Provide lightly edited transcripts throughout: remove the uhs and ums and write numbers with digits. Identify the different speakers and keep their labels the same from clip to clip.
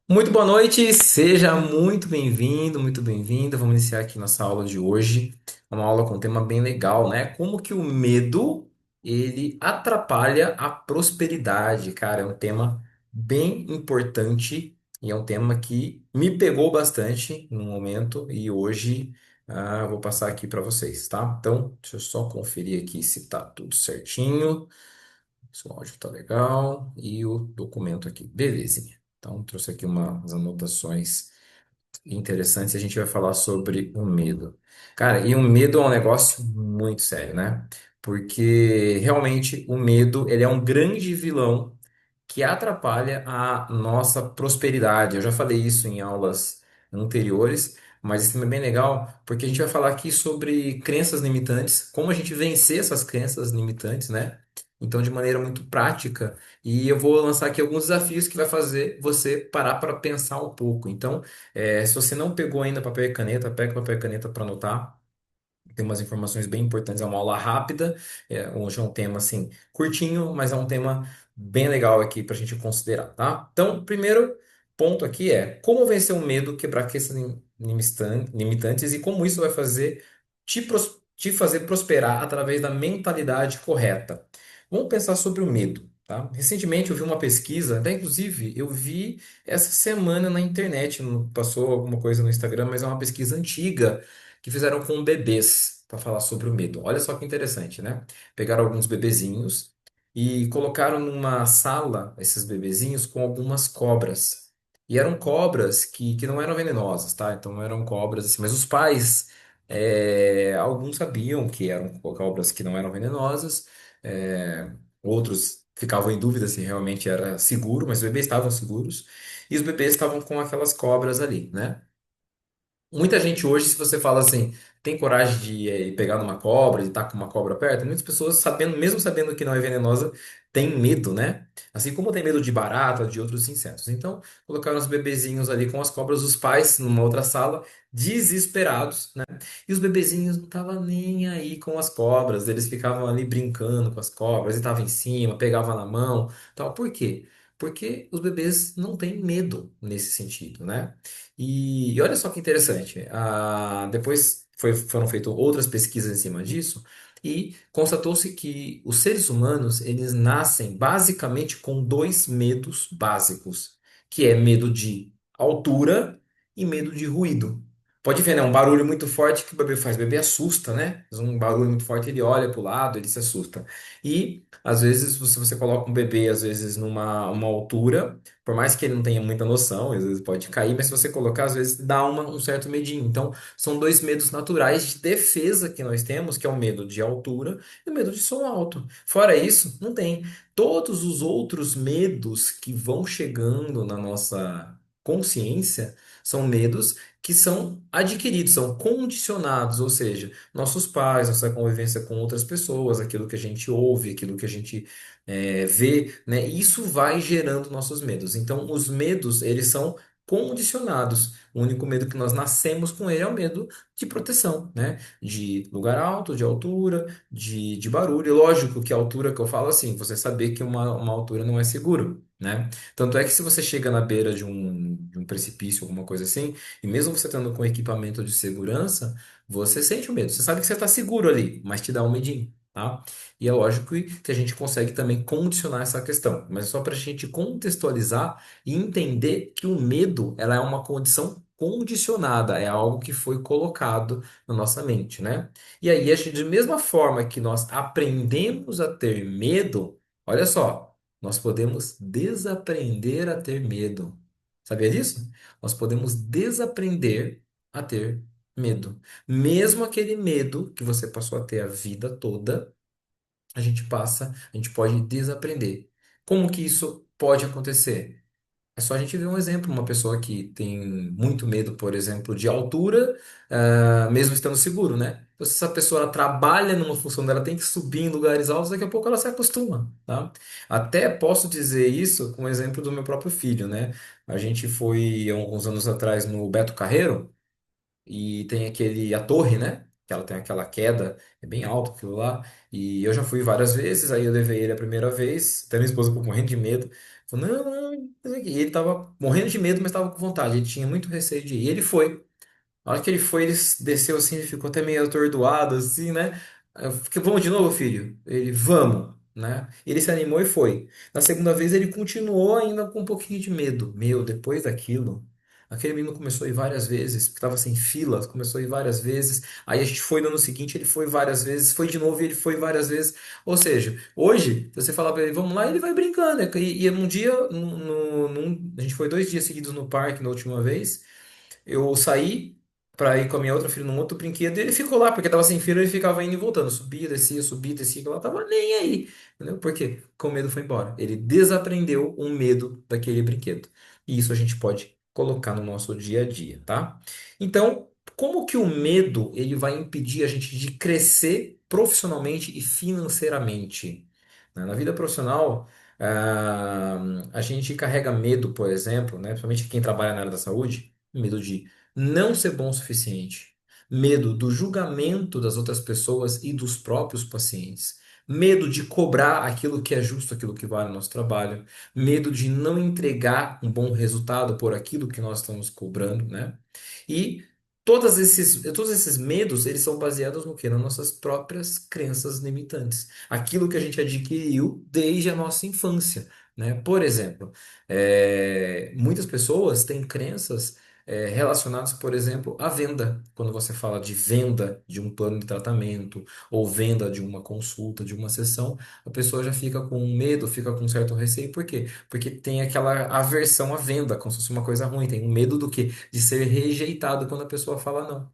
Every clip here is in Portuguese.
Speaker 1: Muito boa noite, seja muito bem-vindo, muito bem-vinda. Vamos iniciar aqui nossa aula de hoje. Uma aula com um tema bem legal, né? Como que o medo ele atrapalha a prosperidade, cara. É um tema bem importante e é um tema que me pegou bastante no momento e hoje eu vou passar aqui para vocês, tá? Então, deixa eu só conferir aqui se tá tudo certinho. Se o áudio tá legal e o documento aqui. Belezinha. Então, trouxe aqui umas anotações interessantes. A gente vai falar sobre o medo. Cara, e o medo é um negócio muito sério, né? Porque realmente o medo, ele é um grande vilão que atrapalha a nossa prosperidade. Eu já falei isso em aulas anteriores, mas isso é bem legal, porque a gente vai falar aqui sobre crenças limitantes, como a gente vencer essas crenças limitantes, né? Então, de maneira muito prática, e eu vou lançar aqui alguns desafios que vai fazer você parar para pensar um pouco. Então, se você não pegou ainda papel e caneta, pega papel e caneta para anotar. Tem umas informações bem importantes, é uma aula rápida, hoje é um tema assim curtinho, mas é um tema bem legal aqui para a gente considerar, tá? Então, primeiro ponto aqui é como vencer o medo, quebrar crenças limitantes e como isso vai fazer te fazer prosperar através da mentalidade correta. Vamos pensar sobre o medo, tá? Recentemente eu vi uma pesquisa, até inclusive eu vi essa semana na internet, passou alguma coisa no Instagram, mas é uma pesquisa antiga que fizeram com bebês para falar sobre o medo. Olha só que interessante, né? Pegaram alguns bebezinhos e colocaram numa sala esses bebezinhos com algumas cobras. E eram cobras que não eram venenosas, tá? Então não eram cobras assim, mas os pais, alguns sabiam que eram cobras que não eram venenosas, outros ficavam em dúvida se realmente era seguro, mas os bebês estavam seguros, e os bebês estavam com aquelas cobras ali, né? Muita gente hoje, se você fala assim, tem coragem de pegar numa cobra, de estar com uma cobra perto, muitas pessoas sabendo, mesmo sabendo que não é venenosa, tem medo, né? Assim como tem medo de barata, de outros insetos. Então, colocaram os bebezinhos ali com as cobras, os pais numa outra sala, desesperados, né? E os bebezinhos não estavam nem aí com as cobras, eles ficavam ali brincando com as cobras, e estavam em cima, pegavam na mão, tal. Por quê? Porque os bebês não têm medo nesse sentido, né? E olha só que interessante. Depois foram feitas outras pesquisas em cima disso e constatou-se que os seres humanos eles nascem basicamente com dois medos básicos, que é medo de altura e medo de ruído. Pode ver, né? Um barulho muito forte que o bebê faz. O bebê assusta, né? Faz um barulho muito forte, ele olha para o lado, ele se assusta. E às vezes, se você coloca um bebê, às vezes, numa uma altura. Por mais que ele não tenha muita noção, às vezes pode cair, mas se você colocar, às vezes dá um certo medinho. Então, são dois medos naturais de defesa que nós temos, que é o medo de altura e o medo de som alto. Fora isso, não tem. Todos os outros medos que vão chegando na nossa consciência são medos que são adquiridos, são condicionados, ou seja, nossos pais, nossa convivência com outras pessoas, aquilo que a gente ouve, aquilo que a gente vê, né? Isso vai gerando nossos medos. Então, os medos, eles são condicionados. O único medo que nós nascemos com ele é o medo de proteção, né? De lugar alto, de altura, de barulho. E lógico que a altura que eu falo assim, você saber que uma altura não é seguro, né? Tanto é que se você chega na beira de um precipício, alguma coisa assim, e mesmo você estando com equipamento de segurança, você sente o medo. Você sabe que você está seguro ali, mas te dá um medinho. Tá? E é lógico que a gente consegue também condicionar essa questão, mas é só para a gente contextualizar e entender que o medo ela é uma condição condicionada, é algo que foi colocado na nossa mente, né? E aí, a gente, de mesma forma que nós aprendemos a ter medo, olha só, nós podemos desaprender a ter medo. Sabia disso? Nós podemos desaprender a ter medo. Mesmo aquele medo que você passou a ter a vida toda a gente pode desaprender. Como que isso pode acontecer? É só a gente ver um exemplo, uma pessoa que tem muito medo, por exemplo, de altura, mesmo estando seguro, né? Então, se essa pessoa ela trabalha numa função dela, tem que subir em lugares altos, daqui a pouco ela se acostuma, tá? Até posso dizer isso com o exemplo do meu próprio filho, né? A gente foi, há alguns anos atrás, no Beto Carreiro, e tem a torre, né? Que ela tem aquela queda, é bem alto aquilo lá. E eu já fui várias vezes, aí eu levei ele a primeira vez, até minha esposa ficou morrendo de medo. Falou, não, não. E ele tava morrendo de medo, mas estava com vontade. Ele tinha muito receio de ir. E ele foi. Na hora que ele foi, ele desceu assim, ele ficou até meio atordoado, assim, né? Eu fiquei, vamos de novo, filho? Ele, vamos, né? Ele se animou e foi. Na segunda vez, ele continuou ainda com um pouquinho de medo. Meu, depois daquilo, aquele menino começou a ir várias vezes, porque estava sem fila, começou a ir várias vezes. Aí a gente foi no ano seguinte, ele foi várias vezes, foi de novo e ele foi várias vezes. Ou seja, hoje, se você falar pra ele, vamos lá, ele vai brincando, né? E um dia, a gente foi 2 dias seguidos no parque na última vez. Eu saí pra ir com a minha outra filha num outro brinquedo e ele ficou lá, porque tava sem fila, ele ficava indo e voltando, subia, descia, ela tava nem aí, entendeu? Por quê? Porque o medo foi embora. Ele desaprendeu o medo daquele brinquedo. E isso a gente pode colocar no nosso dia a dia, tá? Então, como que o medo ele vai impedir a gente de crescer profissionalmente e financeiramente? Na vida profissional, a gente carrega medo, por exemplo, né? Principalmente quem trabalha na área da saúde, medo de não ser bom o suficiente, medo do julgamento das outras pessoas e dos próprios pacientes, medo de cobrar aquilo que é justo, aquilo que vale o nosso trabalho, medo de não entregar um bom resultado por aquilo que nós estamos cobrando, né? E todos esses medos, eles são baseados no quê? Nas nossas próprias crenças limitantes. Aquilo que a gente adquiriu desde a nossa infância, né? Por exemplo, muitas pessoas têm crenças relacionadas, por exemplo, à venda. Quando você fala de venda de um plano de tratamento ou venda de uma consulta, de uma sessão, a pessoa já fica com medo, fica com um certo receio. Por quê? Porque tem aquela aversão à venda, como se fosse uma coisa ruim. Tem um medo do quê? De ser rejeitado quando a pessoa fala não.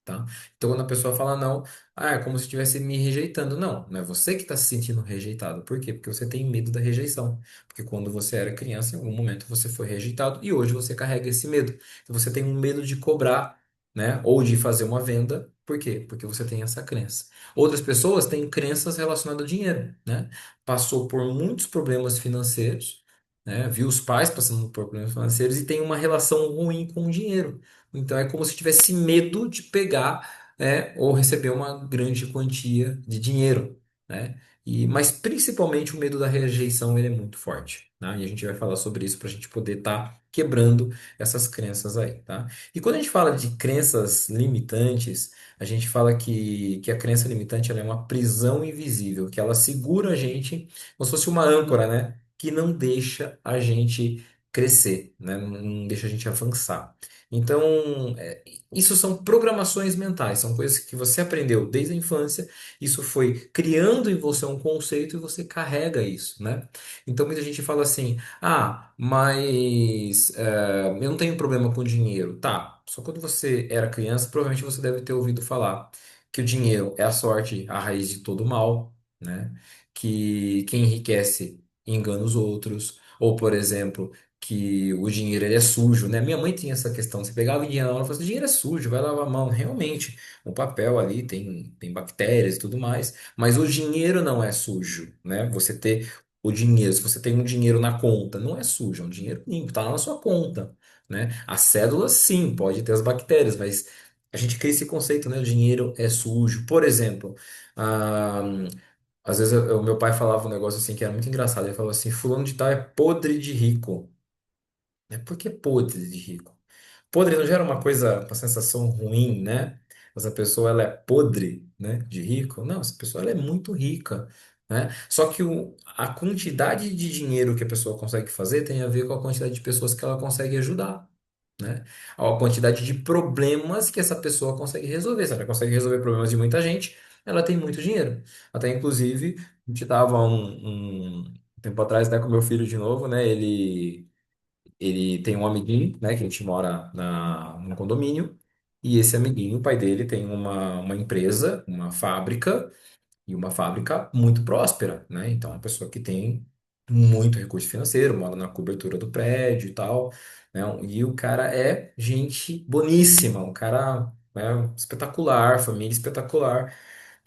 Speaker 1: Tá? Então, quando a pessoa fala não, é como se estivesse me rejeitando. Não, não é você que está se sentindo rejeitado. Por quê? Porque você tem medo da rejeição. Porque quando você era criança, em algum momento você foi rejeitado e hoje você carrega esse medo. Então, você tem um medo de cobrar, né? Ou de fazer uma venda. Por quê? Porque você tem essa crença. Outras pessoas têm crenças relacionadas ao dinheiro, né? Passou por muitos problemas financeiros, né? Viu os pais passando por problemas financeiros e tem uma relação ruim com o dinheiro. Então é como se tivesse medo de pegar, ou receber uma grande quantia de dinheiro, né? Mas principalmente o medo da rejeição ele é muito forte, tá? E a gente vai falar sobre isso para a gente poder estar quebrando essas crenças aí, tá? E quando a gente fala de crenças limitantes, a gente fala que a crença limitante ela é uma prisão invisível, que ela segura a gente como se fosse uma âncora, né? Que não deixa a gente crescer, né? Não deixa a gente avançar. Então, isso são programações mentais, são coisas que você aprendeu desde a infância, isso foi criando em você um conceito e você carrega isso, né? Então, muita gente fala assim: mas eu não tenho problema com dinheiro. Tá, só quando você era criança, provavelmente você deve ter ouvido falar que o dinheiro é a sorte, a raiz de todo mal, né? Que quem enriquece engana os outros, ou, por exemplo, que o dinheiro ele é sujo, né? Minha mãe tinha essa questão. Você pegava o dinheiro na hora e falava assim, dinheiro é sujo, vai lavar a mão. Realmente, o papel ali tem bactérias e tudo mais, mas o dinheiro não é sujo, né? Você ter o dinheiro, se você tem um dinheiro na conta, não é sujo, é um dinheiro limpo, tá lá na sua conta, né? A cédula, sim, pode ter as bactérias, mas a gente cria esse conceito, né? O dinheiro é sujo. Por exemplo, ah, às vezes o meu pai falava um negócio assim que era muito engraçado. Ele falava assim: Fulano de tal é podre de rico. Né? Por que podre de rico? Podre não gera uma coisa, uma sensação ruim, né? Essa pessoa ela é podre, né, de rico? Não, essa pessoa ela é muito rica, né? Só que a quantidade de dinheiro que a pessoa consegue fazer tem a ver com a quantidade de pessoas que ela consegue ajudar, né? A quantidade de problemas que essa pessoa consegue resolver. Se ela consegue resolver problemas de muita gente, ela tem muito dinheiro. Até inclusive, a gente tava um tempo atrás, né, com meu filho de novo, né? Ele tem um amiguinho, né, que a gente mora num condomínio, e esse amiguinho, o pai dele tem uma empresa, uma fábrica, e uma fábrica muito próspera, né? Então, é uma pessoa que tem muito recurso financeiro, mora na cobertura do prédio e tal, né? E o cara é gente boníssima, um cara, né, espetacular, família espetacular.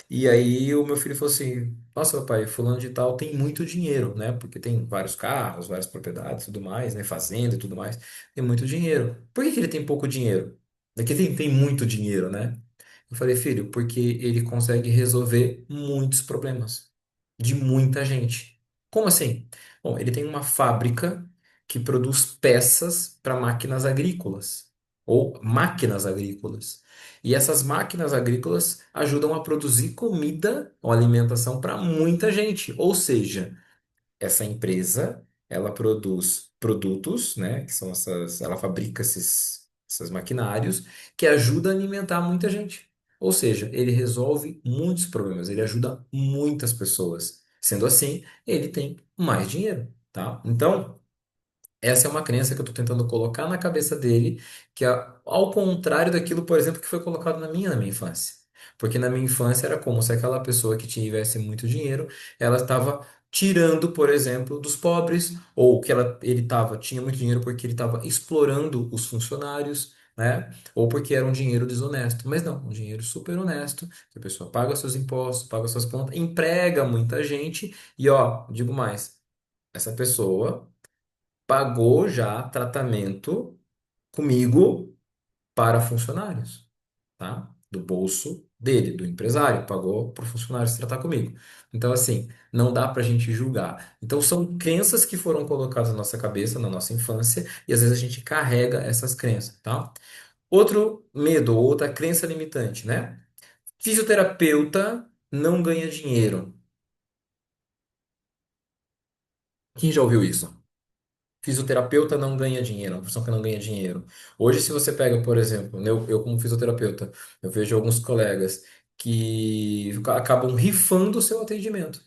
Speaker 1: E aí o meu filho falou assim: Nossa, papai, fulano de tal tem muito dinheiro, né? Porque tem vários carros, várias propriedades, e tudo mais, né? Fazenda e tudo mais. Tem muito dinheiro. Por que que ele tem pouco dinheiro? Daqui tem muito dinheiro, né? Eu falei, filho, porque ele consegue resolver muitos problemas de muita gente. Como assim? Bom, ele tem uma fábrica que produz peças para máquinas agrícolas ou máquinas agrícolas. E essas máquinas agrícolas ajudam a produzir comida ou alimentação para muita gente. Ou seja, essa empresa, ela produz produtos, né, que são ela fabrica esses maquinários que ajudam a alimentar muita gente. Ou seja, ele resolve muitos problemas, ele ajuda muitas pessoas. Sendo assim, ele tem mais dinheiro, tá? Então, essa é uma crença que eu estou tentando colocar na cabeça dele, que é ao contrário daquilo, por exemplo, que foi colocado na minha infância. Porque na minha infância era como se aquela pessoa que tivesse muito dinheiro, ela estava tirando, por exemplo, dos pobres, ou que tinha muito dinheiro porque ele estava explorando os funcionários, né? Ou porque era um dinheiro desonesto. Mas não, um dinheiro super honesto, que a pessoa paga seus impostos, paga suas contas, emprega muita gente, e ó, digo mais, essa pessoa pagou já tratamento comigo para funcionários, tá? Do bolso dele, do empresário, pagou para o funcionário se tratar comigo. Então, assim, não dá para a gente julgar. Então, são crenças que foram colocadas na nossa cabeça, na nossa infância, e às vezes a gente carrega essas crenças, tá? Outro medo, outra crença limitante, né? Fisioterapeuta não ganha dinheiro. Quem já ouviu isso? Fisioterapeuta não ganha dinheiro, é uma profissão que não ganha dinheiro. Hoje, se você pega, por exemplo, eu como fisioterapeuta, eu vejo alguns colegas que acabam rifando o seu atendimento.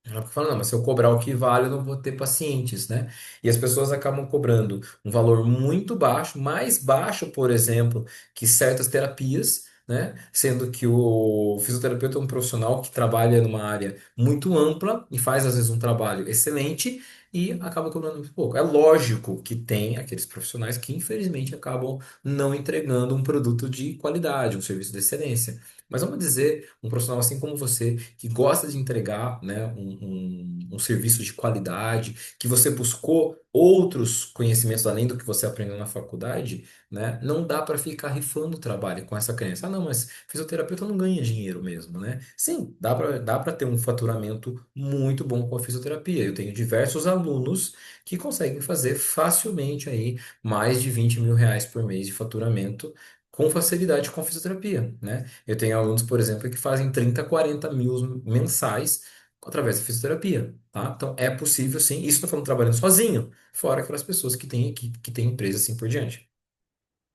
Speaker 1: Ela fala, não, mas se eu cobrar o que vale, eu não vou ter pacientes, né? E as pessoas acabam cobrando um valor muito baixo, mais baixo, por exemplo, que certas terapias, né? Sendo que o fisioterapeuta é um profissional que trabalha numa área muito ampla e faz, às vezes, um trabalho excelente e acaba cobrando muito pouco. É lógico que tem aqueles profissionais que, infelizmente, acabam não entregando um produto de qualidade, um serviço de excelência. Mas vamos dizer, um profissional assim como você, que gosta de entregar, né, um serviço de qualidade, que você buscou outros conhecimentos além do que você aprendeu na faculdade, né, não dá para ficar rifando o trabalho com essa crença. Ah, não, mas fisioterapeuta não ganha dinheiro mesmo, né? Sim, dá para ter um faturamento muito bom com a fisioterapia. Eu tenho diversos alunos que conseguem fazer facilmente aí mais de R$ 20.000 por mês de faturamento com facilidade com a fisioterapia, né? Eu tenho alunos, por exemplo, que fazem 30, 40 mil mensais através da fisioterapia, tá? Então é possível sim. Isso estou falando trabalhando sozinho, fora aquelas pessoas que têm equipe, que têm empresa assim por diante,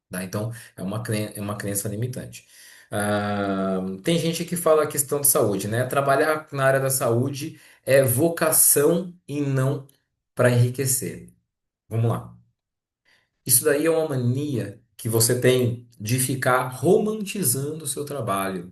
Speaker 1: tá? Então é uma crença limitante. Tem gente que fala a questão de saúde, né? Trabalhar na área da saúde é vocação e não para enriquecer. Vamos lá. Isso daí é uma mania que você tem de ficar romantizando o seu trabalho.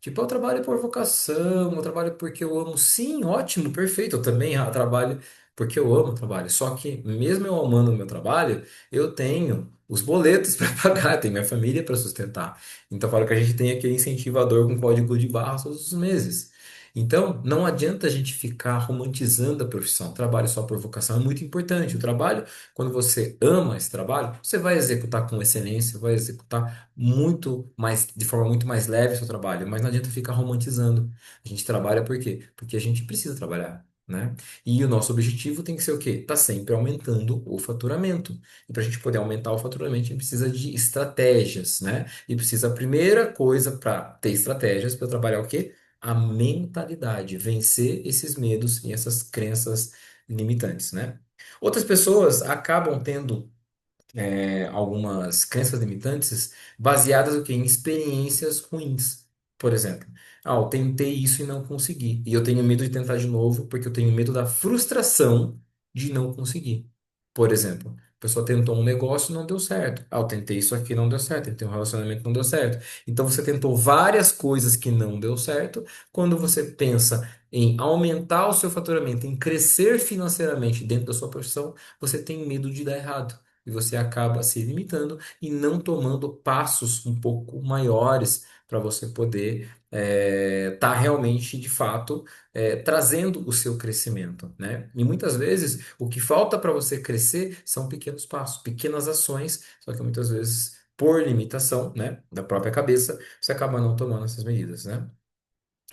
Speaker 1: Tipo, eu trabalho por vocação, eu trabalho porque eu amo. Sim, ótimo, perfeito. Eu também trabalho porque eu amo o trabalho. Só que, mesmo eu amando o meu trabalho, eu tenho os boletos para pagar, tenho minha família para sustentar. Então, falo que a gente tem aquele incentivador com código de barra todos os meses. Então, não adianta a gente ficar romantizando a profissão. O trabalho só por vocação é muito importante. O trabalho, quando você ama esse trabalho, você vai executar com excelência, vai executar muito mais, de forma muito mais leve o seu trabalho, mas não adianta ficar romantizando. A gente trabalha por quê? Porque a gente precisa trabalhar, né? E o nosso objetivo tem que ser o quê? Tá sempre aumentando o faturamento. E para a gente poder aumentar o faturamento, a gente precisa de estratégias, né? E precisa, a primeira coisa para ter estratégias para trabalhar o quê? A mentalidade, vencer esses medos e essas crenças limitantes, né? Outras pessoas acabam tendo algumas crenças limitantes baseadas o quê? Em experiências ruins. Por exemplo, eu tentei isso e não consegui. E eu tenho medo de tentar de novo porque eu tenho medo da frustração de não conseguir. Por exemplo, a pessoa tentou um negócio e não deu certo. Eu tentei isso aqui e não deu certo. Tentei um relacionamento e não deu certo. Então você tentou várias coisas que não deu certo. Quando você pensa em aumentar o seu faturamento, em crescer financeiramente dentro da sua profissão, você tem medo de dar errado e você acaba se limitando e não tomando passos um pouco maiores para você poder estar realmente, de fato, trazendo o seu crescimento, né? E muitas vezes o que falta para você crescer são pequenos passos, pequenas ações, só que muitas vezes, por limitação, né, da própria cabeça, você acaba não tomando essas medidas, né?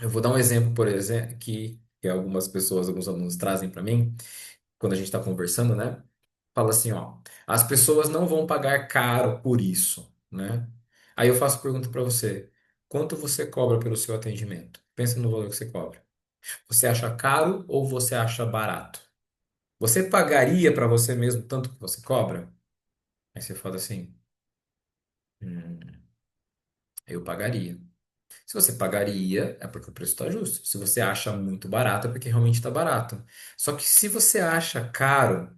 Speaker 1: Eu vou dar um exemplo, por exemplo, que algumas pessoas, alguns alunos trazem para mim, quando a gente está conversando, né? Fala assim, ó, as pessoas não vão pagar caro por isso, né? Aí eu faço pergunta para você, quanto você cobra pelo seu atendimento? Pensa no valor que você cobra. Você acha caro ou você acha barato? Você pagaria para você mesmo tanto que você cobra? Aí você fala assim, "Hum, eu pagaria." Se você pagaria, é porque o preço está justo. Se você acha muito barato, é porque realmente está barato. Só que se você acha caro,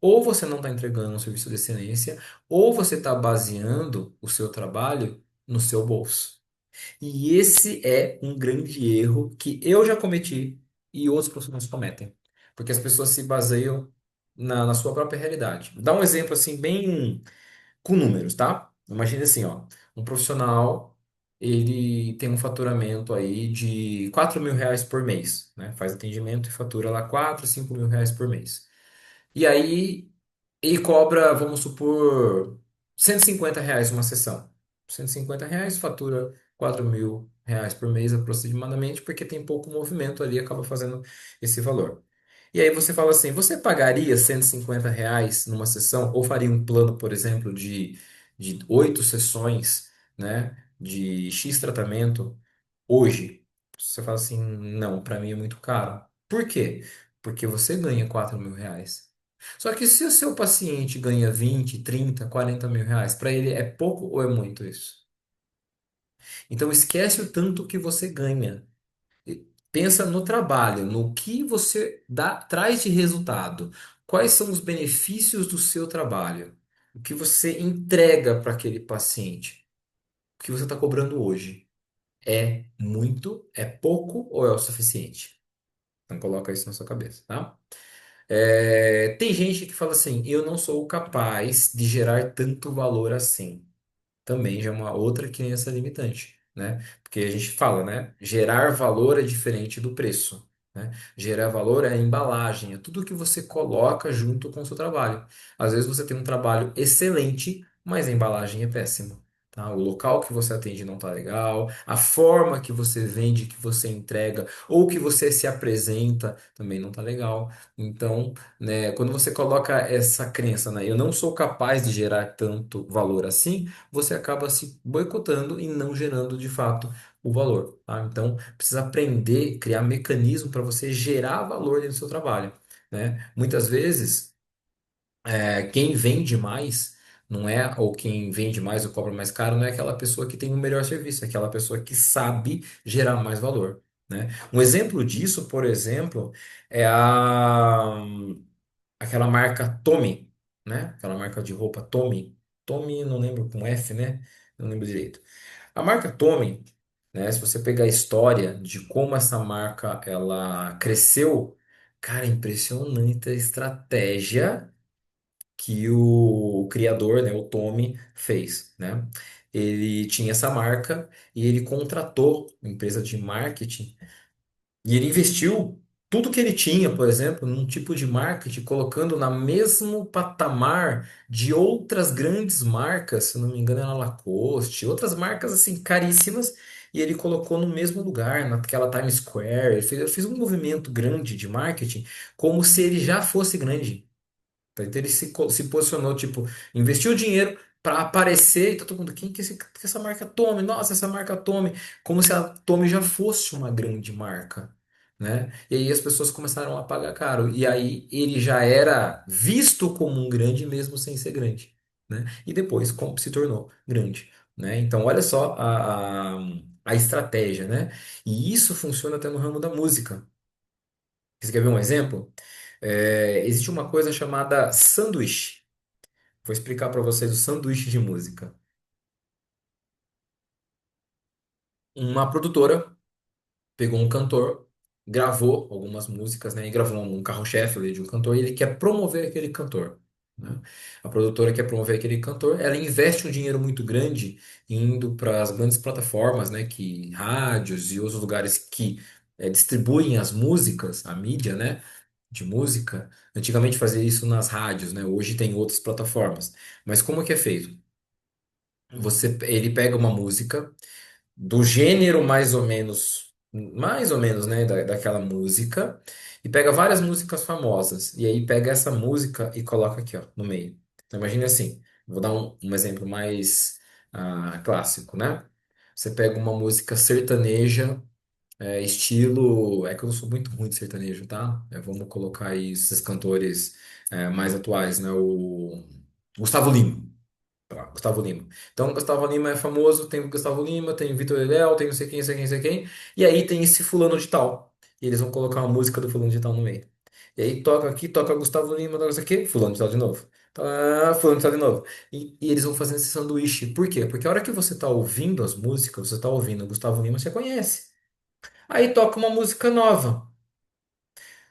Speaker 1: ou você não está entregando um serviço de excelência, ou você está baseando o seu trabalho no seu bolso. E esse é um grande erro que eu já cometi e outros profissionais cometem. Porque as pessoas se baseiam na sua própria realidade. Dá um exemplo assim, bem com números, tá? Imagina assim, ó, um profissional, ele tem um faturamento aí de R$ 4.000 por mês, né? Faz atendimento e fatura lá 4, R$ 5.000 por mês. E aí, ele cobra, vamos supor, R$ 150 uma sessão. R$ 150 fatura R$ 4.000 por mês aproximadamente, porque tem pouco movimento ali, acaba fazendo esse valor. E aí você fala assim, você pagaria R$ 150 numa sessão, ou faria um plano, por exemplo, de 8 sessões, né, de X tratamento, hoje? Você fala assim, não, para mim é muito caro. Por quê? Porque você ganha R$ 4.000. Só que se o seu paciente ganha 20, 30, R$ 40.000, para ele é pouco ou é muito isso? Então esquece o tanto que você ganha. E pensa no trabalho, no que você dá, traz de resultado. Quais são os benefícios do seu trabalho? O que você entrega para aquele paciente? O que você está cobrando hoje? É muito, é pouco ou é o suficiente? Então coloca isso na sua cabeça, tá? Tem gente que fala assim, eu não sou capaz de gerar tanto valor assim. Também já é uma outra crença limitante, né? Porque a gente fala, né? Gerar valor é diferente do preço, né? Gerar valor é a embalagem, é tudo que você coloca junto com o seu trabalho. Às vezes você tem um trabalho excelente, mas a embalagem é péssima. Tá? O local que você atende não tá legal, a forma que você vende, que você entrega, ou que você se apresenta também não tá legal. Então, né, quando você coloca essa crença, né, eu não sou capaz de gerar tanto valor assim, você acaba se boicotando e não gerando de fato o valor, tá? Então, precisa aprender, criar mecanismo para você gerar valor dentro do seu trabalho, né? Muitas vezes, quem vende mais não é, ou quem vende mais ou cobra mais caro, não é aquela pessoa que tem o melhor serviço, é aquela pessoa que sabe gerar mais valor, né? Um exemplo disso, por exemplo, é aquela marca Tommy, né? Aquela marca de roupa Tommy. Tommy, não lembro com F, né? Não lembro direito. A marca Tommy, né? Se você pegar a história de como essa marca ela cresceu, cara, é impressionante a estratégia que o criador, né, o Tommy, fez, né? Ele tinha essa marca e ele contratou uma empresa de marketing e ele investiu tudo que ele tinha, por exemplo, num tipo de marketing, colocando na mesmo patamar de outras grandes marcas, se não me engano, era Lacoste, outras marcas assim caríssimas, e ele colocou no mesmo lugar, naquela Times Square. Ele fez um movimento grande de marketing, como se ele já fosse grande. Tá? Então ele se posicionou, tipo, investiu dinheiro para aparecer, e tá todo mundo, quem que essa marca Tommy? Nossa, essa marca Tommy, como se a Tommy já fosse uma grande marca, né? E aí as pessoas começaram a pagar caro, e aí ele já era visto como um grande mesmo sem ser grande, né? E depois como se tornou grande, né? Então olha só a estratégia, né? E isso funciona até no ramo da música. Você quer ver um exemplo? Existe uma coisa chamada sanduíche. Vou explicar para vocês o sanduíche de música. Uma produtora pegou um cantor, gravou algumas músicas, né? E gravou um carro-chefe ali de um cantor e ele quer promover aquele cantor, né? A produtora quer promover aquele cantor, ela investe um dinheiro muito grande indo para as grandes plataformas, né? Que rádios e outros lugares que distribuem as músicas, a mídia, né? De música. Antigamente fazia isso nas rádios, né? Hoje tem outras plataformas. Mas como é que é feito? Ele pega uma música do gênero mais ou menos. mais ou menos, né, daquela música e pega várias músicas famosas. E aí pega essa música e coloca aqui, ó, no meio. Então imagine assim, vou dar um exemplo mais clássico, né? Você pega uma música sertaneja, estilo. É que eu não sou muito ruim de sertanejo, tá? Vamos colocar aí esses cantores mais atuais, né? O Gustavo Lima. Tá, Gustavo Lima. Então, Gustavo Lima é famoso, tem o Gustavo Lima, tem o Vitor Leal, tem não sei quem, não sei quem, não sei quem. E aí tem esse fulano de tal. E eles vão colocar uma música do fulano de tal no meio. E aí toca aqui, toca Gustavo Lima, toca isso aqui, fulano de tal de novo. Fulano de tal de novo. E eles vão fazendo esse sanduíche. Por quê? Porque a hora que você tá ouvindo as músicas, você tá ouvindo Gustavo Lima, você conhece. Aí toca uma música nova.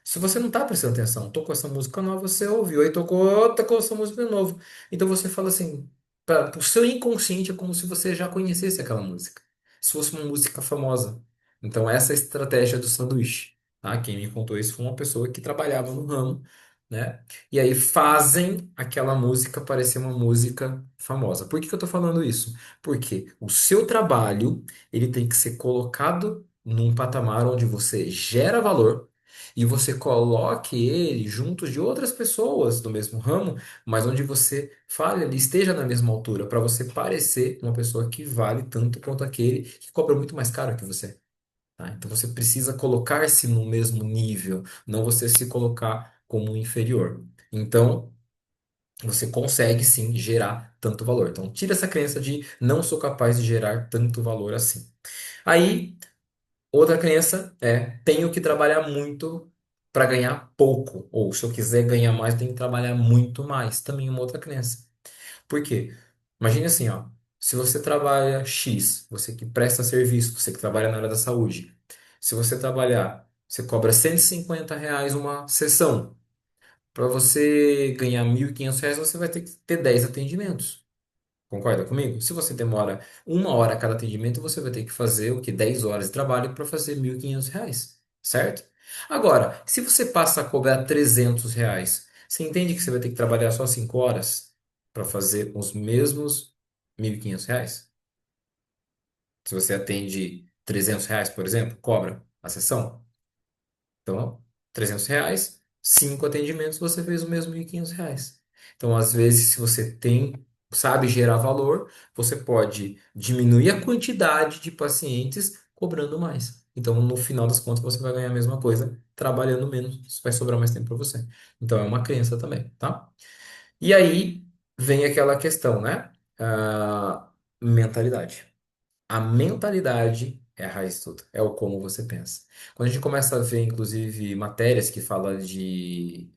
Speaker 1: Se você não está prestando atenção, tocou essa música nova, você ouviu, aí tocou essa música de novo. Então você fala assim, para o seu inconsciente é como se você já conhecesse aquela música. Se fosse uma música famosa. Então essa é a estratégia do sanduíche, tá? Quem me contou isso foi uma pessoa que trabalhava no ramo, né? E aí fazem aquela música parecer uma música famosa. Por que que eu tô falando isso? Porque o seu trabalho, ele tem que ser colocado num patamar onde você gera valor e você coloque ele junto de outras pessoas do mesmo ramo, mas onde você fale, ele esteja na mesma altura, para você parecer uma pessoa que vale tanto quanto aquele que cobra muito mais caro que você. Tá? Então você precisa colocar-se no mesmo nível, não você se colocar como um inferior. Então você consegue sim gerar tanto valor. Então tira essa crença de não sou capaz de gerar tanto valor assim. Aí outra crença é: tenho que trabalhar muito para ganhar pouco. Ou se eu quiser ganhar mais, eu tenho que trabalhar muito mais. Também é uma outra crença. Por quê? Imagine assim, ó. Se você trabalha X, você que presta serviço, você que trabalha na área da saúde. Se você trabalhar, você cobra R$ 150 uma sessão. Para você ganhar R$ 1.500, você vai ter que ter 10 atendimentos. Concorda comigo? Se você demora 1 hora a cada atendimento, você vai ter que fazer o que? 10 horas de trabalho para fazer R$ 1.500, certo? Agora, se você passa a cobrar R$ 300, você entende que você vai ter que trabalhar só 5 horas para fazer os mesmos R$ 1.500? Se você atende R$ 300, por exemplo, cobra a sessão. Então, R$ 300, 5 atendimentos, você fez o mesmo R$ 1.500. Então, às vezes, se você sabe gerar valor, você pode diminuir a quantidade de pacientes cobrando mais. Então, no final das contas, você vai ganhar a mesma coisa trabalhando menos. Isso vai sobrar mais tempo para você. Então, é uma crença também, tá? E aí vem aquela questão, né? Mentalidade. A mentalidade é a raiz de tudo, é o como você pensa. Quando a gente começa a ver, inclusive, matérias que falam de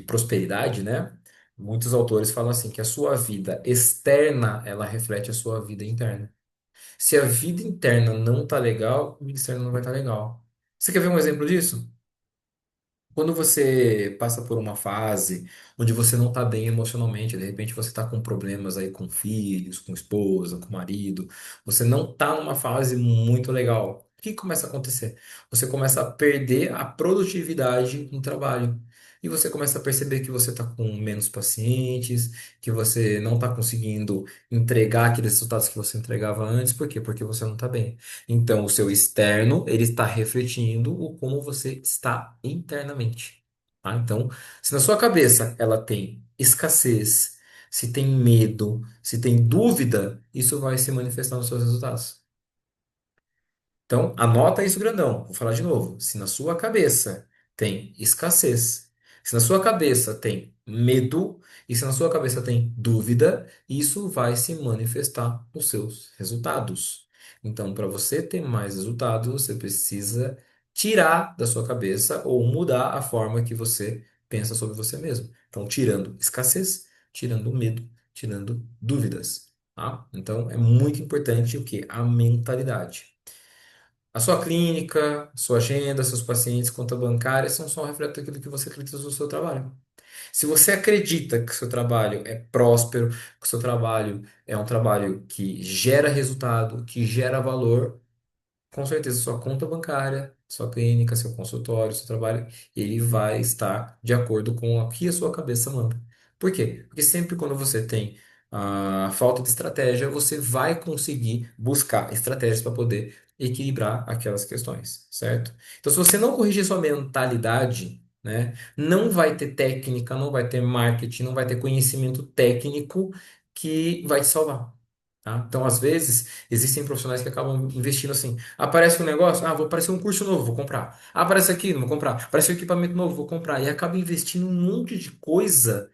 Speaker 1: prosperidade, né? Muitos autores falam assim que a sua vida externa, ela reflete a sua vida interna. Se a vida interna não tá legal, a vida externa não vai estar legal. Você quer ver um exemplo disso? Quando você passa por uma fase onde você não está bem emocionalmente, de repente você está com problemas aí com filhos, com esposa, com marido, você não está numa fase muito legal. O que começa a acontecer? Você começa a perder a produtividade no trabalho. E você começa a perceber que você está com menos pacientes, que você não está conseguindo entregar aqueles resultados que você entregava antes. Por quê? Porque você não está bem. Então, o seu externo, ele está refletindo o como você está internamente, tá? Então, se na sua cabeça ela tem escassez, se tem medo, se tem dúvida, isso vai se manifestar nos seus resultados. Então, anota isso grandão. Vou falar de novo. Se na sua cabeça tem escassez, se na sua cabeça tem medo e se na sua cabeça tem dúvida, isso vai se manifestar nos seus resultados. Então, para você ter mais resultados, você precisa tirar da sua cabeça ou mudar a forma que você pensa sobre você mesmo. Então, tirando escassez, tirando medo, tirando dúvidas, tá? Então, é muito importante o que? A mentalidade. A sua clínica, sua agenda, seus pacientes, conta bancária são só um reflexo daquilo que você acredita do seu trabalho. Se você acredita que o seu trabalho é próspero, que o seu trabalho é um trabalho que gera resultado, que gera valor, com certeza sua conta bancária, sua clínica, seu consultório, seu trabalho, ele vai estar de acordo com o que a sua cabeça manda. Por quê? Porque sempre quando você tem a falta de estratégia, você vai conseguir buscar estratégias para poder equilibrar aquelas questões, certo? Então, se você não corrigir sua mentalidade, né, não vai ter técnica, não vai ter marketing, não vai ter conhecimento técnico que vai te salvar. Tá? Então, às vezes, existem profissionais que acabam investindo assim. Aparece um negócio, vou aparecer um curso novo, vou comprar. Aparece aqui, não vou comprar. Aparece um equipamento novo, vou comprar. E acaba investindo um monte de coisa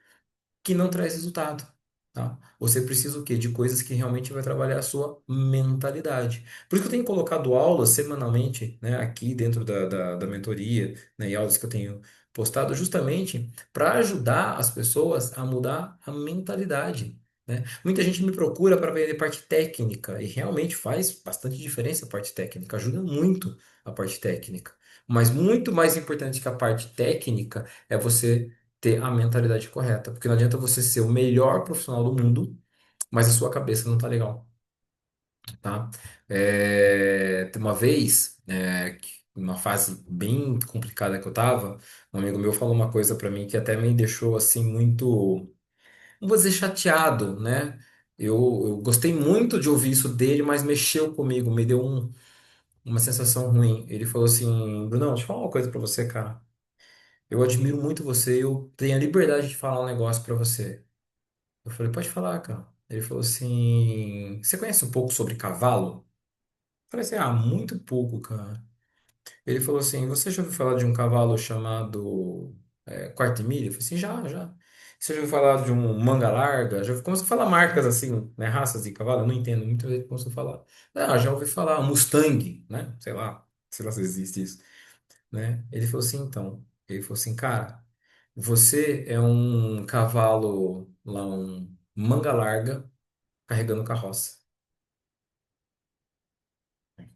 Speaker 1: que não traz resultado, tá? Você precisa o quê? De coisas que realmente vai trabalhar a sua mentalidade. Por isso que eu tenho colocado aulas semanalmente, né, aqui dentro da mentoria, né, e aulas que eu tenho postado justamente para ajudar as pessoas a mudar a mentalidade, né? Muita gente me procura para ver a parte técnica e realmente faz bastante diferença a parte técnica, ajuda muito a parte técnica. Mas muito mais importante que a parte técnica é você ter a mentalidade correta. Porque não adianta você ser o melhor profissional do mundo, mas a sua cabeça não tá legal, tá? Tem uma vez, uma fase bem complicada que eu tava, um amigo meu falou uma coisa pra mim que até me deixou assim muito, não vou dizer chateado, né? Eu gostei muito de ouvir isso dele, mas mexeu comigo, me deu uma sensação ruim. Ele falou assim, Brunão, deixa eu falar uma coisa pra você, cara. Eu admiro muito você, eu tenho a liberdade de falar um negócio pra você. Eu falei, pode falar, cara. Ele falou assim: Você conhece um pouco sobre cavalo? Eu falei assim: muito pouco, cara. Ele falou assim: Você já ouviu falar de um cavalo chamado quarta-milha? Eu falei assim: já. Você já ouviu falar de um manga larga? Já começou a falar marcas assim, né? Raças de cavalo? Eu não entendo muito, mas ele começou a falar. Já ouvi falar Mustang, né? Sei lá se existe isso, né? Ele falou assim: Então. Ele falou assim: Cara, você é um cavalo lá, um manga larga carregando carroça.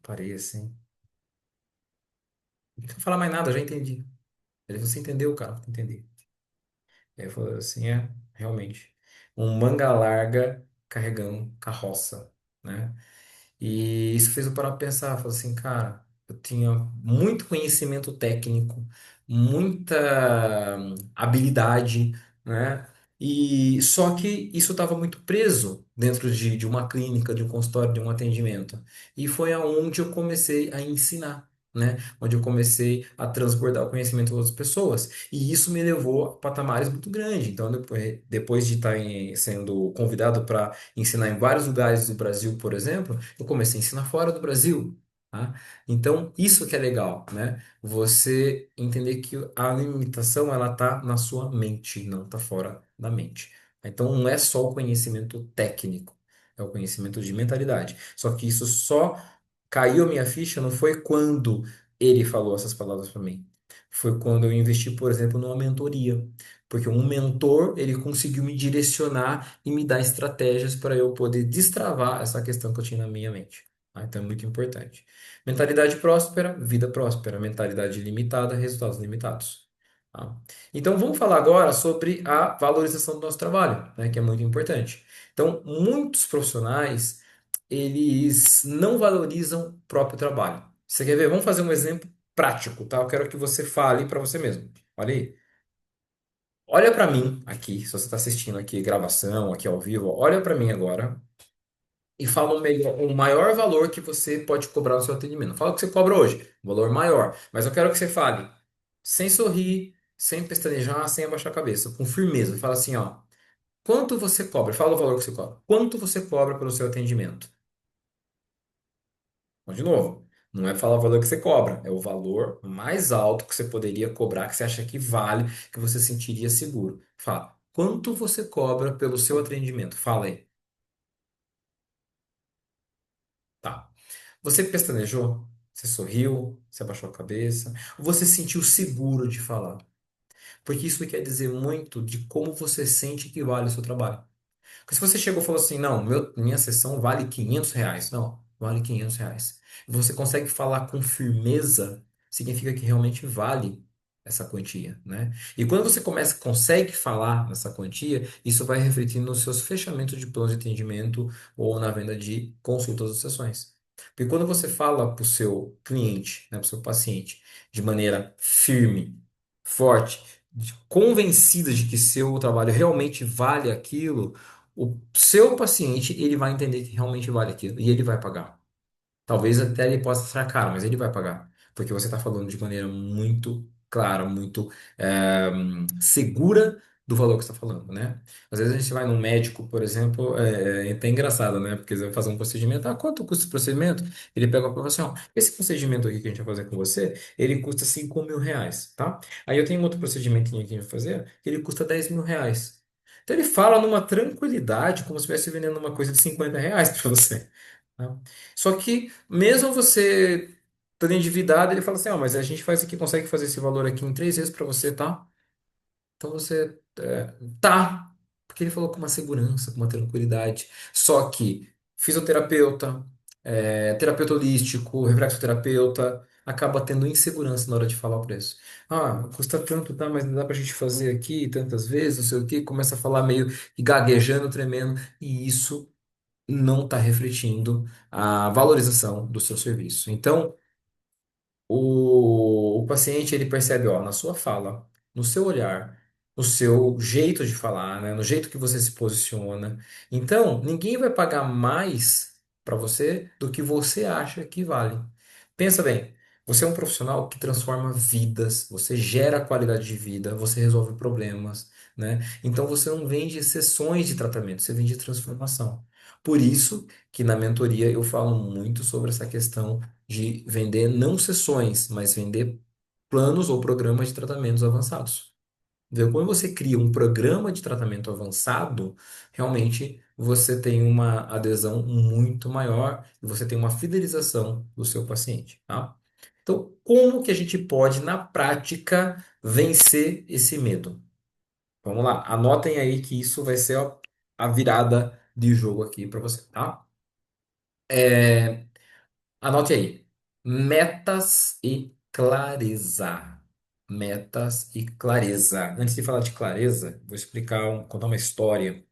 Speaker 1: Parei assim. Não precisa falar mais nada, já entendi. Ele, você entendeu, cara? Entendi. Aí eu falei assim, realmente. Um manga larga carregando carroça, né? E isso fez eu parar pra pensar, falei assim, cara, eu tinha muito conhecimento técnico, muita habilidade, né? E só que isso estava muito preso dentro de uma clínica, de um consultório, de um atendimento. E foi aonde eu comecei a ensinar, né? Onde eu comecei a transbordar o conhecimento das outras pessoas. E isso me levou a patamares muito grandes. Então, depois de estar sendo convidado para ensinar em vários lugares do Brasil, por exemplo, eu comecei a ensinar fora do Brasil, tá? Então, isso que é legal, né? Você entender que a limitação, ela tá na sua mente, não tá fora da mente. Então, não é só o conhecimento técnico, é o conhecimento de mentalidade. Só que isso só caiu a minha ficha não foi quando ele falou essas palavras para mim. Foi quando eu investi, por exemplo, numa mentoria. Porque um mentor, ele conseguiu me direcionar e me dar estratégias para eu poder destravar essa questão que eu tinha na minha mente. Tá? Então é muito importante. Mentalidade próspera, vida próspera. Mentalidade limitada, resultados limitados. Tá? Então vamos falar agora sobre a valorização do nosso trabalho, né, que é muito importante. Então, muitos profissionais eles não valorizam o próprio trabalho. Você quer ver? Vamos fazer um exemplo prático, tá? Eu quero que você fale para você mesmo. Olha aí. Olha para mim aqui, se você está assistindo aqui gravação, aqui ao vivo, olha para mim agora e fala o maior valor que você pode cobrar no seu atendimento. Não fala o que você cobra hoje, um valor maior, mas eu quero que você fale sem sorrir, sem pestanejar, sem abaixar a cabeça, com firmeza. Fala assim, ó, quanto você cobra? Fala o valor que você cobra. Quanto você cobra pelo seu atendimento? Então, de novo, não é falar o valor que você cobra, é o valor mais alto que você poderia cobrar, que você acha que vale, que você sentiria seguro. Fala, quanto você cobra pelo seu atendimento? Fala aí. Tá. Você pestanejou? Você sorriu? Você abaixou a cabeça? Ou você se sentiu seguro de falar? Porque isso quer dizer muito de como você sente que vale o seu trabalho. Porque se você chegou e falou assim, não, minha sessão vale R$ 500. Não, vale R$ 500. E você consegue falar com firmeza, significa que realmente vale essa quantia, né? E quando você consegue falar nessa quantia, isso vai refletir nos seus fechamentos de planos de atendimento ou na venda de consultas ou sessões. Porque quando você fala para o seu cliente, né, para o seu paciente, de maneira firme, forte, convencida de que seu trabalho realmente vale aquilo, o seu paciente, ele vai entender que realmente vale aquilo e ele vai pagar. Talvez até ele possa achar caro, mas ele vai pagar. Porque você está falando de maneira muito clara, muito segura do valor que você está falando, né? Às vezes a gente vai num médico, por exemplo, é até engraçado, né? Porque você vai fazer um procedimento, quanto custa esse procedimento? Ele pega e fala assim, ó, esse procedimento aqui que a gente vai fazer com você, ele custa R$ 5.000, tá? Aí eu tenho um outro procedimento que a gente vai fazer, que ele custa R$ 10.000. Então ele fala numa tranquilidade, como se estivesse vendendo uma coisa de R$ 50 para você. Tá? Só que, mesmo você estando endividado, ele fala assim: ó, mas a gente faz aqui, consegue fazer esse valor aqui em 3 vezes para você, tá? Então você tá. Porque ele falou com uma segurança, com uma tranquilidade. Só que fisioterapeuta, terapeuta holístico, reflexoterapeuta, acaba tendo insegurança na hora de falar o preço. Ah, custa tanto, tá? Mas não dá pra gente fazer aqui tantas vezes, não sei o quê. Começa a falar meio que gaguejando, tremendo. E isso não está refletindo a valorização do seu serviço. Então, o paciente ele percebe, ó, na sua fala, no seu olhar, no seu jeito de falar, né, no jeito que você se posiciona. Então, ninguém vai pagar mais para você do que você acha que vale. Pensa bem, você é um profissional que transforma vidas, você gera qualidade de vida, você resolve problemas, né? Então você não vende sessões de tratamento, você vende transformação. Por isso que na mentoria eu falo muito sobre essa questão de vender não sessões, mas vender planos ou programas de tratamentos avançados. Entendeu? Quando você cria um programa de tratamento avançado, realmente você tem uma adesão muito maior e você tem uma fidelização do seu paciente, tá? Então, como que a gente pode, na prática, vencer esse medo? Vamos lá, anotem aí que isso vai ser, ó, a virada de jogo aqui para você, tá? Anote aí. Metas e clareza. Metas e clareza. Antes de falar de clareza, vou explicar, contar uma história.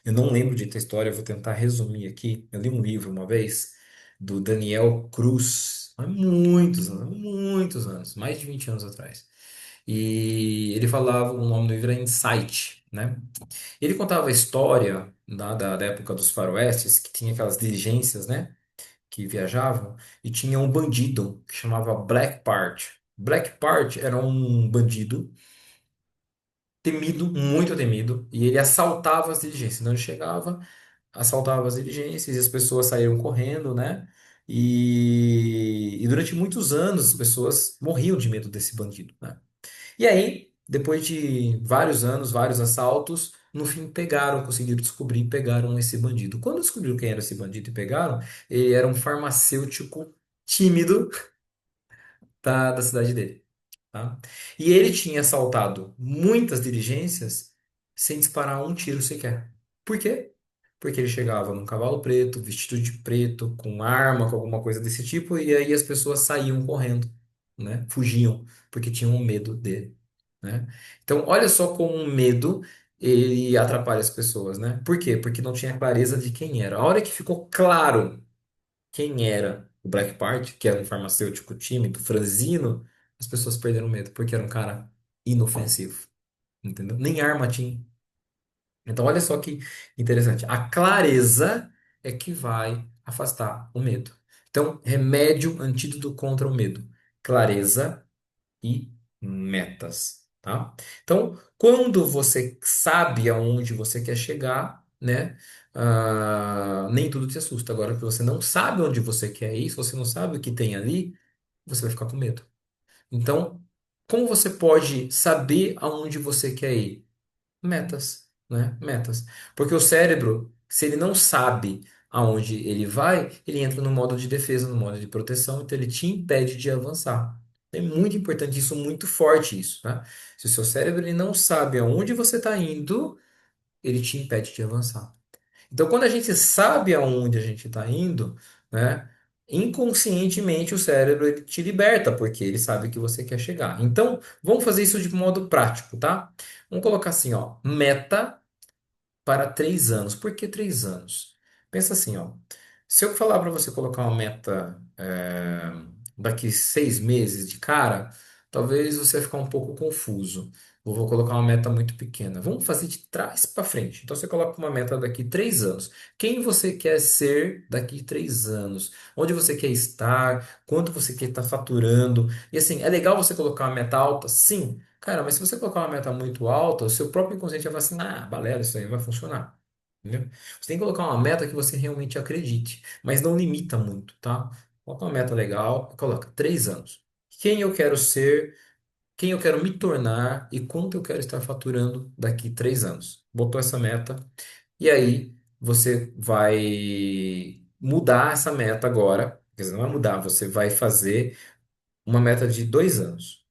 Speaker 1: Eu não lembro de ter história, eu vou tentar resumir aqui. Eu li um livro uma vez do Daniel Cruz, há muitos anos, mais de 20 anos atrás. E ele falava, o nome do livro é Insight, né? Ele contava a história da época dos faroestes, que tinha aquelas diligências, né? Que viajavam e tinha um bandido que chamava Black Part. Black Part era um bandido temido, muito temido, e ele assaltava as diligências. Então ele chegava, assaltava as diligências e as pessoas saíram correndo, né? E durante muitos anos as pessoas morriam de medo desse bandido, né? E aí, depois de vários anos, vários assaltos, no fim pegaram, conseguiram descobrir, pegaram esse bandido. Quando descobriram quem era esse bandido e pegaram, ele era um farmacêutico tímido da cidade dele, tá? E ele tinha assaltado muitas diligências sem disparar um tiro sequer. Por quê? Porque ele chegava num cavalo preto, vestido de preto, com arma, com alguma coisa desse tipo, e aí as pessoas saíam correndo, né? Fugiam, porque tinham medo dele, né? Então, olha só como o medo ele atrapalha as pessoas, né? Por quê? Porque não tinha clareza de quem era. A hora que ficou claro quem era o Black Part, que era um farmacêutico tímido, franzino, as pessoas perderam medo, porque era um cara inofensivo, entendeu? Nem arma tinha. Então, olha só que interessante. A clareza é que vai afastar o medo. Então, remédio, antídoto contra o medo. Clareza e metas, tá? Então, quando você sabe aonde você quer chegar, né? Nem tudo te assusta. Agora que você não sabe onde você quer ir, se você não sabe o que tem ali, você vai ficar com medo. Então, como você pode saber aonde você quer ir? Metas, né? Metas. Porque o cérebro, se ele não sabe aonde ele vai, ele entra no modo de defesa, no modo de proteção, então ele te impede de avançar. É muito importante isso, muito forte isso, tá? Se o seu cérebro ele não sabe aonde você está indo, ele te impede de avançar. Então, quando a gente sabe aonde a gente está indo, né? Inconscientemente o cérebro ele te liberta, porque ele sabe que você quer chegar. Então, vamos fazer isso de modo prático, tá? Vamos colocar assim, ó, meta para 3 anos. Por que 3 anos? Pensa assim, ó. Se eu falar para você colocar uma meta daqui 6 meses de cara, talvez você vai ficar um pouco confuso. eu vou colocar uma meta muito pequena. Vamos fazer de trás para frente. Então você coloca uma meta daqui 3 anos. Quem você quer ser daqui 3 anos? Onde você quer estar? Quanto você quer estar faturando? E assim, é legal você colocar uma meta alta? Sim. Cara, mas se você colocar uma meta muito alta, o seu próprio inconsciente vai falar assim, ah, balela, isso aí vai funcionar. Entendeu? Você tem que colocar uma meta que você realmente acredite, mas não limita muito, tá? Coloca uma meta legal, coloca 3 anos. Quem eu quero ser, quem eu quero me tornar e quanto eu quero estar faturando daqui 3 anos. Botou essa meta, e aí você vai mudar essa meta agora. Quer dizer, não vai mudar, você vai fazer uma meta de 2 anos.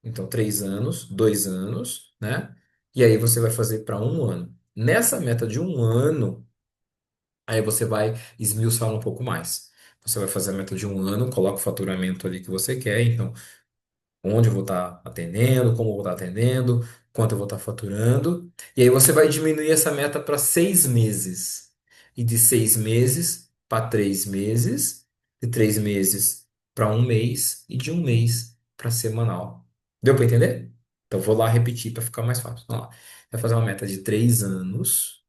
Speaker 1: Então, 3 anos, 2 anos, né? E aí você vai fazer para um ano. Nessa meta de um ano, aí você vai esmiuçar um pouco mais. Você vai fazer a meta de um ano, coloca o faturamento ali que você quer. Então, onde eu vou estar atendendo, como eu vou estar atendendo, quanto eu vou estar faturando. E aí você vai diminuir essa meta para 6 meses. E de 6 meses para 3 meses, de 3 meses para um mês, e de um mês para semanal. Deu para entender? Então vou lá repetir para ficar mais fácil. Vamos lá. Vai fazer uma meta de 3 anos.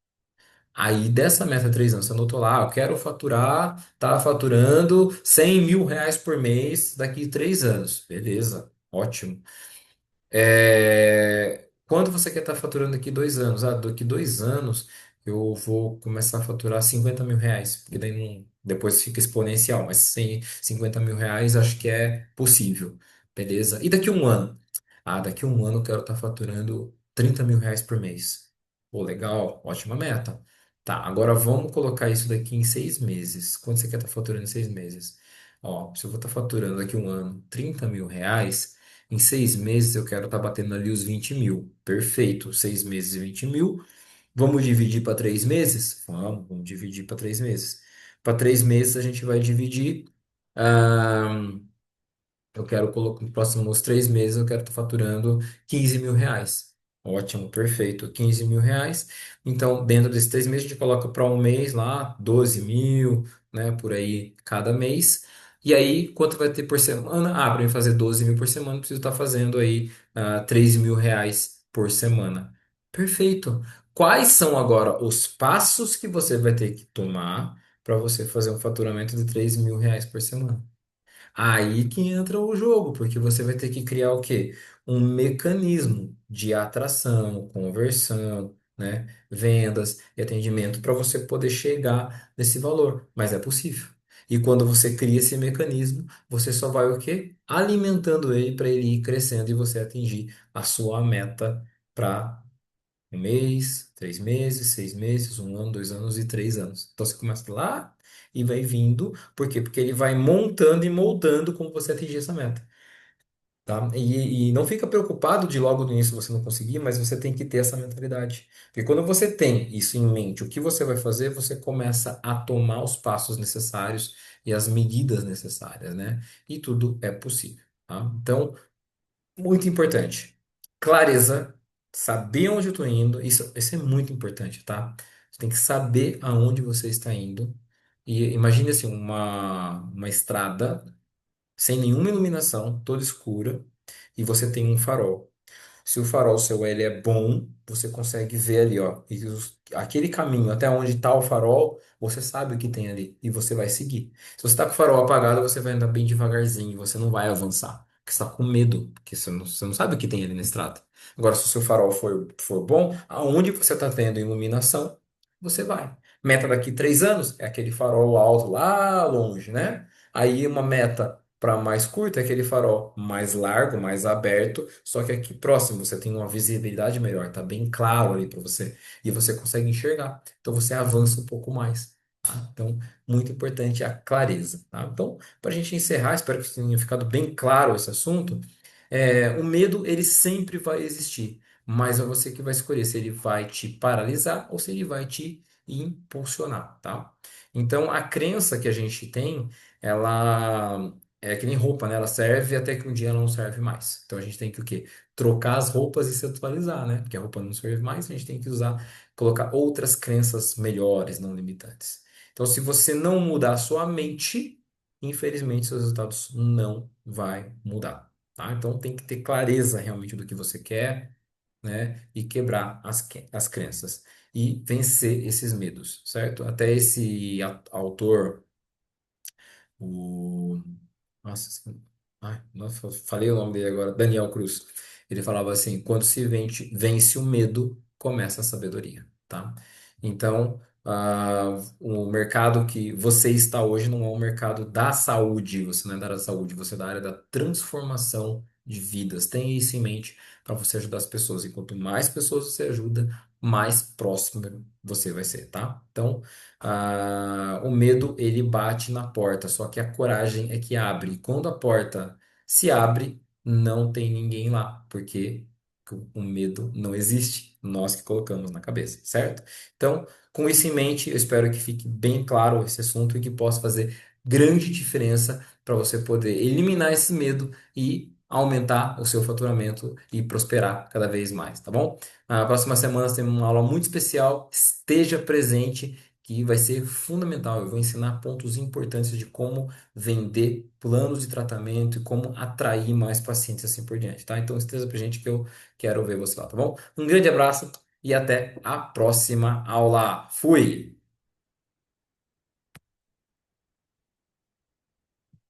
Speaker 1: Aí dessa meta de 3 anos, você anotou lá, eu quero faturar, tá faturando R$ 100.000 por mês daqui a 3 anos. Beleza, ótimo. Quanto você quer estar faturando daqui 2 anos? Ah, daqui 2 anos eu vou começar a faturar R$ 50.000, porque daí depois fica exponencial, mas 50 mil reais acho que é possível, beleza? E daqui a um ano? Ah, daqui a um ano eu quero estar faturando R$ 30.000 por mês. Pô, legal, ótima meta. Tá, agora vamos colocar isso daqui em 6 meses. Quanto você quer estar faturando em 6 meses? Ó, se eu vou estar faturando daqui a um ano R$ 30.000. Em 6 meses eu quero estar batendo ali os 20 mil. Perfeito. 6 meses e 20 mil. Vamos dividir para 3 meses? Vamos dividir para 3 meses. Para 3 meses a gente vai dividir. ah, eu quero colocar nos próximos 3 meses, eu quero estar faturando R$ 15.000. Ótimo, perfeito. R$ 15.000. Então, dentro desses 3 meses, a gente coloca para um mês lá, 12 mil, né? Por aí cada mês. E aí, quanto vai ter por semana? Ah, para mim fazer 12 mil por semana, eu preciso estar fazendo aí R$ 3.000 por semana. Perfeito. Quais são agora os passos que você vai ter que tomar para você fazer um faturamento de R$ 3.000 por semana? Aí que entra o jogo, porque você vai ter que criar o quê? Um mecanismo de atração, conversão, né? Vendas e atendimento para você poder chegar nesse valor. Mas é possível. E quando você cria esse mecanismo, você só vai o quê? Alimentando ele para ele ir crescendo e você atingir a sua meta para um mês, 3 meses, 6 meses, um ano, 2 anos e 3 anos. Então você começa lá e vai vindo. Por quê? Porque ele vai montando e moldando como você atingir essa meta. Tá? E não fica preocupado de logo no início você não conseguir, mas você tem que ter essa mentalidade. Porque quando você tem isso em mente, o que você vai fazer, você começa a tomar os passos necessários e as medidas necessárias, né? E tudo é possível. Tá? Então, muito importante. Clareza, saber onde eu estou indo, isso é muito importante, tá? Você tem que saber aonde você está indo. E imagine assim, uma estrada sem nenhuma iluminação, toda escura, e você tem um farol. Se o farol seu ele é bom, você consegue ver ali, ó, e aquele caminho até onde está o farol, você sabe o que tem ali e você vai seguir. Se você está com o farol apagado, você vai andar bem devagarzinho, você não vai avançar, porque você está com medo, porque você não sabe o que tem ali na estrada. Agora, se o seu farol for bom, aonde você está tendo iluminação, você vai. Meta daqui 3 anos é aquele farol alto lá longe, né? Aí uma meta para mais curta é aquele farol mais largo, mais aberto, só que aqui próximo você tem uma visibilidade melhor, tá bem claro ali para você e você consegue enxergar. Então você avança um pouco mais. Tá? Então, muito importante a clareza. Tá? Então, para a gente encerrar, espero que tenha ficado bem claro esse assunto. O medo ele sempre vai existir, mas é você que vai escolher se ele vai te paralisar ou se ele vai te impulsionar, tá? Então, a crença que a gente tem, ela é que nem roupa, né? Ela serve até que um dia ela não serve mais. Então, a gente tem que o quê? Trocar as roupas e se atualizar, né? Porque a roupa não serve mais, a gente tem que usar, colocar outras crenças melhores, não limitantes. Então, se você não mudar a sua mente, infelizmente, seus resultados não vai mudar. tá? Então tem que ter clareza realmente do que você quer, né? E quebrar as crenças e vencer esses medos, certo? Até esse autor, o nossa, ai, nossa, falei o nome dele agora, Daniel Cruz. Ele falava assim: quando se vence o medo, começa a sabedoria, tá? Então, o mercado que você está hoje não é o mercado da saúde, você não é da área da saúde, você é da área da transformação de vidas. Tenha isso em mente para você ajudar as pessoas. E quanto mais pessoas você ajuda, mais próximo você vai ser, tá? Então, o medo ele bate na porta, só que a coragem é que abre. E quando a porta se abre, não tem ninguém lá, porque o medo não existe, nós que colocamos na cabeça, certo? Então, com isso em mente, eu espero que fique bem claro esse assunto e que possa fazer grande diferença para você poder eliminar esse medo e aumentar o seu faturamento e prosperar cada vez mais, tá bom? Na próxima semana temos uma aula muito especial, esteja presente que vai ser fundamental. Eu vou ensinar pontos importantes de como vender planos de tratamento e como atrair mais pacientes assim por diante, tá? Então esteja presente que eu quero ver você lá, tá bom? Um grande abraço e até a próxima aula. Fui!